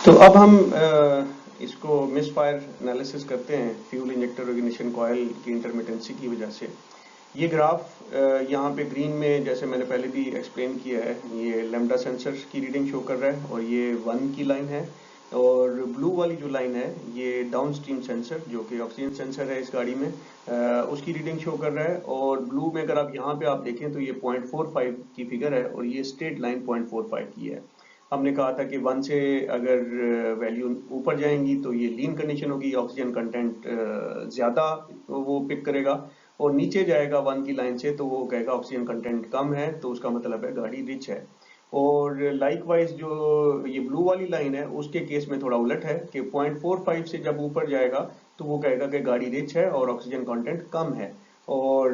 तो अब हम इसको मिस फायर एनालिसिस करते हैं फ्यूल इंजेक्टर इग्निशन कॉयल की इंटरमिटेंसी की वजह से। ये ग्राफ यहाँ पे ग्रीन में जैसे मैंने पहले भी एक्सप्लेन किया है, ये लैम्डा सेंसर की रीडिंग शो कर रहा है और ये 1 की लाइन है। और ब्लू वाली जो लाइन है ये डाउन स्ट्रीम सेंसर जो कि ऑक्सीजन सेंसर है इस गाड़ी में, उसकी रीडिंग शो कर रहा है। और ब्लू में अगर आप यहाँ पे आप देखें तो ये 0.45 की फिगर है और ये स्ट्रेट लाइन 0.45 की है। हमने कहा था कि 1 से अगर वैल्यू ऊपर जाएंगी तो ये लीन कंडीशन होगी, ऑक्सीजन कंटेंट ज़्यादा वो पिक करेगा। और नीचे जाएगा 1 की लाइन से तो वो कहेगा ऑक्सीजन कंटेंट कम है, तो उसका मतलब है गाड़ी रिच है। और लाइकवाइज जो ये ब्लू वाली लाइन है उसके केस में थोड़ा उलट है कि 0.45 से जब ऊपर जाएगा तो वो कहेगा कि गाड़ी रिच है और ऑक्सीजन कंटेंट कम है। और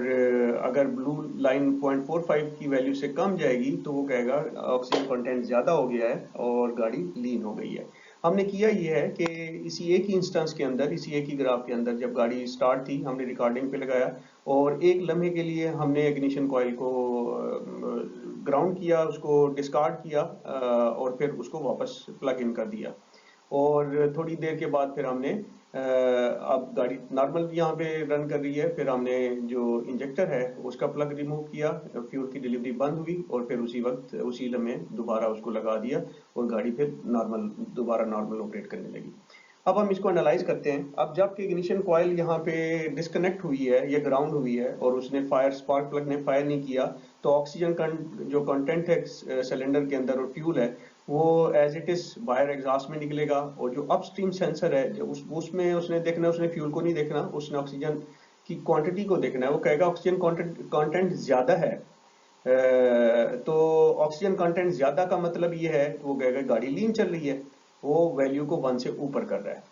अगर ब्लू लाइन 0.45 की वैल्यू से कम जाएगी तो वो कहेगा ऑक्सीजन कंटेंट ज़्यादा हो गया है और गाड़ी लीन हो गई है। हमने किया ये है कि इसी एक ही इंस्टेंस के अंदर, इसी एक ही ग्राफ के अंदर जब गाड़ी स्टार्ट थी हमने रिकॉर्डिंग पे लगाया और एक लम्हे के लिए हमने इग्निशन कॉइल को ग्राउंड किया, उसको डिस्कार्ड किया और फिर उसको वापस प्लग इन कर दिया। और थोड़ी देर के बाद फिर हमने अब गाड़ी नॉर्मल यहाँ पे रन कर रही है, फिर हमने जो इंजेक्टर है उसका प्लग रिमूव किया, फ्यूल की डिलीवरी बंद हुई और फिर उसी वक्त उसी लम्हे दोबारा उसको लगा दिया और गाड़ी फिर दोबारा नॉर्मल ऑपरेट करने लगी। अब हम इसको एनालाइज करते हैं। अब जबकि इग्निशन कॉइल यहाँ पे डिस्कनेक्ट हुई है या ग्राउंड हुई है और उसने फायर स्पार्क प्लग ने फायर नहीं किया, तो ऑक्सीजन जो कंटेंट है सिलेंडर के अंदर और फ्यूल है वो एज इट इज बाहर एग्जॉस्ट में निकलेगा। और जो अपस्ट्रीम सेंसर है जो उसमें उसने देखना, उसने फ्यूल को नहीं देखना, उसने ऑक्सीजन की क्वांटिटी को देखना है। वो कहेगा ऑक्सीजन कंटेंट ज्यादा है, तो ऑक्सीजन कंटेंट ज्यादा का मतलब ये है कि वो कहेगा गाड़ी लीन चल रही है, वो वैल्यू को 1 से ऊपर कर रहा है।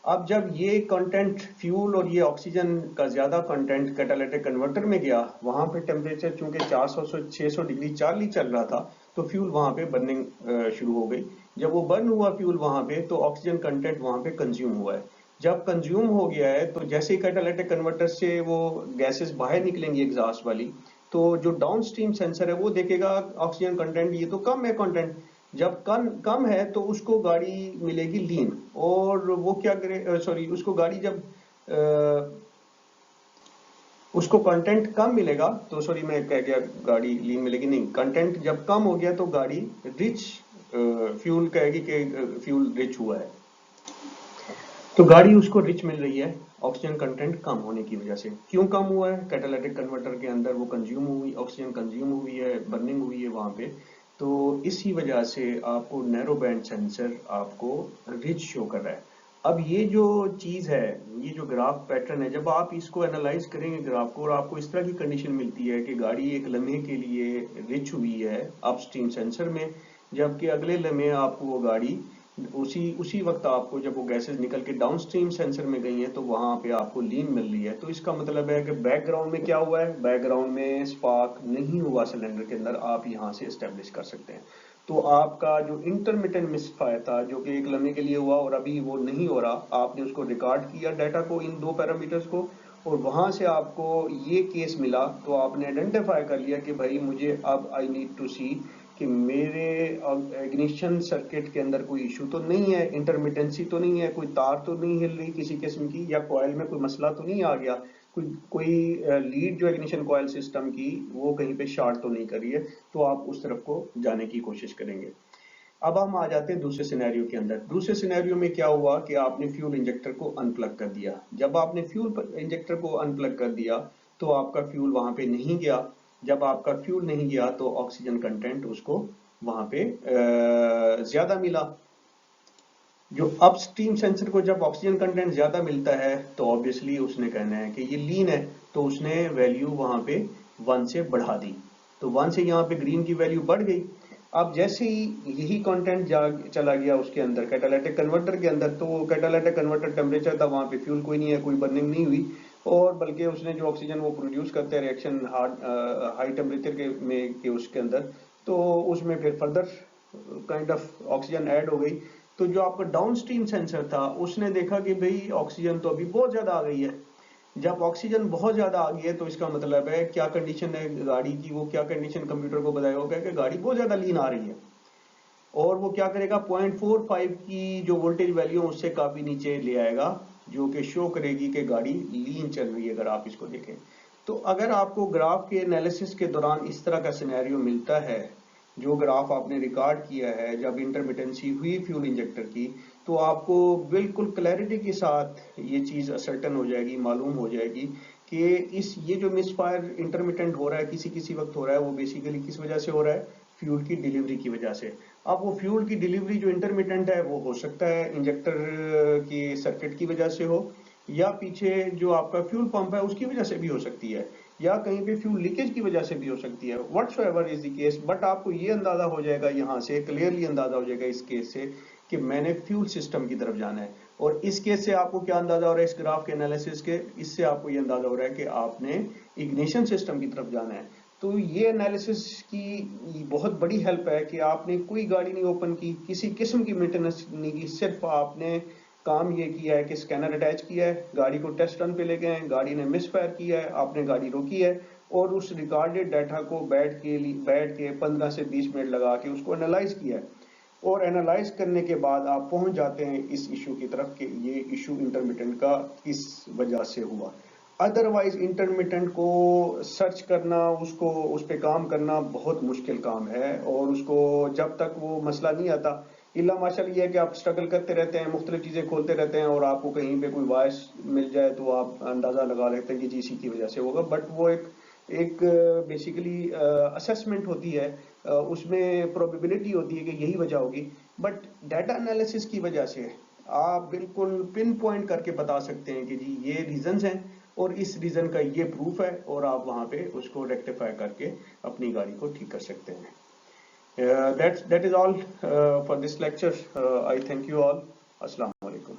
अब जब ये कंटेंट फ्यूल और ये ऑक्सीजन का ज्यादा कंटेंट कैटालिटिक कन्वर्टर में गया, वहां पे टेम्परेचर चूंकि 400 से 600 डिग्री चार्ली चल रहा था तो फ्यूल वहां पे बर्निंग शुरू हो गई। जब वो बर्न हुआ फ्यूल वहां पे तो ऑक्सीजन कंटेंट वहां पे कंज्यूम हुआ है। जब कंज्यूम हो गया है तो जैसे ही कैटालिटिक कन्वर्टर से वो गैसेस बाहर निकलेंगी एग्जॉस्ट वाली, तो जो डाउन स्ट्रीम सेंसर है वो देखेगा ऑक्सीजन कंटेंट ये तो कम है कंटेंट। जब कम कम है तो उसको गाड़ी मिलेगी लीन। और वो क्या करे, सॉरी, उसको गाड़ी जब उसको कंटेंट कम मिलेगा तो, सॉरी मैं कह गया गाड़ी लीन मिलेगी, नहीं, कंटेंट जब कम हो गया तो गाड़ी रिच फ्यूल कहेगी कि फ्यूल रिच हुआ है। तो गाड़ी उसको रिच मिल रही है ऑक्सीजन कंटेंट कम होने की वजह से। क्यों कम हुआ है? कैटालिटिक कन्वर्टर के अंदर वो कंज्यूम हुई ऑक्सीजन, कंज्यूम हुई है, बर्निंग हुई है वहां पे। तो इसी वजह से आपको नैरो बैंड सेंसर आपको रिच शो कर रहा है। अब ये जो चीज है, ये जो ग्राफ पैटर्न है, जब आप इसको एनालाइज करेंगे ग्राफ को और आपको इस तरह की कंडीशन मिलती है कि गाड़ी एक लम्हे के लिए रिच हुई है अपस्ट्रीम सेंसर में, जबकि अगले लम्हे आपको वो गाड़ी उसी उसी वक्त आपको जब वो गैसेस निकल के डाउनस्ट्रीम सेंसर में गई हैं तो वहां पे आपको लीन मिल रही है। तो इसका मतलब है कि बैकग्राउंड में क्या हुआ है, बैकग्राउंड में स्पार्क नहीं हुआ सिलेंडर के अंदर, आप यहां से एस्टेब्लिश कर सकते हैं। तो आपका जो इंटरमिटेंट मिसफायर था जो कि एक लम्हे के लिए हुआ और अभी वो नहीं हो रहा, आपने उसको रिकॉर्ड किया डाटा को, इन दो पैरामीटर्स को, और वहां से आपको ये केस मिला तो आपने आइडेंटिफाई कर लिया कि भाई मुझे अब आई नीड टू सी कि मेरे इग्निशन सर्किट के अंदर कोई इशू तो नहीं है, इंटरमिटेंसी तो नहीं है, कोई तार तो नहीं हिल रही किसी किस्म की, या कॉइल में कोई मसला तो नहीं आ गया, कोई लीड जो इग्निशन कॉइल सिस्टम की वो कहीं पे शॉर्ट तो नहीं कर रही है। तो आप उस तरफ को जाने की कोशिश करेंगे। अब हम आ जाते हैं दूसरे सिनेरियो के अंदर। दूसरे सिनेरियो में क्या हुआ कि आपने फ्यूल इंजेक्टर को अनप्लग कर दिया। जब आपने फ्यूल इंजेक्टर को अनप्लग कर दिया तो आपका फ्यूल वहां पे नहीं गया। जब आपका फ्यूल नहीं गया तो ऑक्सीजन कंटेंट उसको वहां पे ज्यादा मिला। जो अपस्ट्रीम सेंसर को जब ऑक्सीजन कंटेंट ज्यादा मिलता है तो ऑब्वियसली उसने कहना है कि ये लीन है, तो उसने वैल्यू वहां पे 1 से बढ़ा दी। तो 1 से यहाँ पे ग्रीन की वैल्यू बढ़ गई। अब जैसे ही यही कंटेंट चला गया उसके अंदर कैटालिटिक कन्वर्टर के अंदर, तो कैटालिटिक कन्वर्टर टेम्परेचर था, वहां पे फ्यूल कोई नहीं है, कोई बर्निंग नहीं हुई, और बल्कि उसने जो ऑक्सीजन वो प्रोड्यूस करते हैं रिएक्शन हाई टेम्परेचर के उसके अंदर, तो उसमें फिर further kind of oxygen add हो गई। तो जो आपका डाउनस्ट्रीम सेंसर था उसने देखा कि भाई ऑक्सीजन तो अभी बहुत ज्यादा आ गई है। जब ऑक्सीजन बहुत ज्यादा आ गई है तो इसका मतलब है क्या कंडीशन है गाड़ी की, वो क्या कंडीशन कंप्यूटर को बताएगा कि गाड़ी बहुत ज्यादा लीन आ रही है। और वो क्या करेगा 0.45 की जो वोल्टेज वैल्यू उससे काफी नीचे ले आएगा, जो कि शो करेगी कि गाड़ी लीन चल रही है। अगर आप इसको देखें तो अगर आपको ग्राफ के एनालिसिस के दौरान इस तरह का सिनेरियो मिलता है, जो ग्राफ आपने रिकॉर्ड किया है जब इंटरमिटेंसी हुई फ्यूल इंजेक्टर की, तो आपको बिल्कुल क्लैरिटी के साथ ये चीज असर्टन हो जाएगी, मालूम हो जाएगी कि ये जो मिसफायर इंटरमिटेंट हो रहा है, किसी किसी वक्त हो रहा है, वो बेसिकली किस वजह से हो रहा है, फ्यूल की डिलीवरी की वजह से। अब वो फ्यूल की डिलीवरी जो इंटरमिटेंट है वो हो सकता है इंजेक्टर की सर्किट की वजह से हो, या पीछे जो आपका फ्यूल पंप है उसकी वजह से भी हो सकती है, या कहीं पे फ्यूल लीकेज की वजह से भी हो सकती है। Whatsoever is the case, but आपको ये अंदाजा हो जाएगा, यहाँ से क्लियरली अंदाजा हो जाएगा इस केस से कि मैंने फ्यूल सिस्टम की तरफ जाना है। और इस केस से आपको क्या अंदाजा हो रहा है, इस ग्राफ के एनालिसिस के, इससे आपको ये अंदाजा हो रहा है कि आपने इग्निशन सिस्टम की तरफ जाना है। तो ये एनालिसिस की बहुत बड़ी हेल्प है कि आपने कोई गाड़ी नहीं ओपन की, किसी किस्म की मेंटेनेंस नहीं की, सिर्फ आपने काम ये किया है कि स्कैनर अटैच किया है, गाड़ी को टेस्ट रन पे ले गए हैं, गाड़ी ने मिसफायर किया है, आपने गाड़ी रोकी है और उस रिकॉर्डेड डाटा को बैठ के 15 से 20 मिनट लगा के उसको एनालाइज किया है। और एनालाइज करने के बाद आप पहुंच जाते हैं इस इशू की तरफ कि ये इशू इंटरमिटेंट का किस वजह से हुआ। अदरवाइज इंटरमिटेंट को सर्च करना, उसको उस पर काम करना बहुत मुश्किल काम है, और उसको जब तक वो मसला नहीं आता, इल्ला माशाल्लाह ये है कि आप स्ट्रगल करते रहते हैं, मुख्तलिफ चीज़ें खोलते रहते हैं और आपको कहीं पे कोई वॉइस मिल जाए तो आप अंदाज़ा लगा लेते हैं कि जी इसी की वजह से होगा। बट वो एक बेसिकली असेसमेंट होती है, उसमें प्रोबेबिलिटी होती है कि यही वजह होगी। बट डाटा एनालिसिस की वजह से आप बिल्कुल पिन पॉइंट करके बता सकते हैं कि जी ये रीजंस हैं और इस रीजन का ये प्रूफ है, और आप वहां पे उसको रेक्टिफाई करके अपनी गाड़ी को ठीक कर सकते हैं। that is all for this lecture. I thank you all. Assalamu alaikum.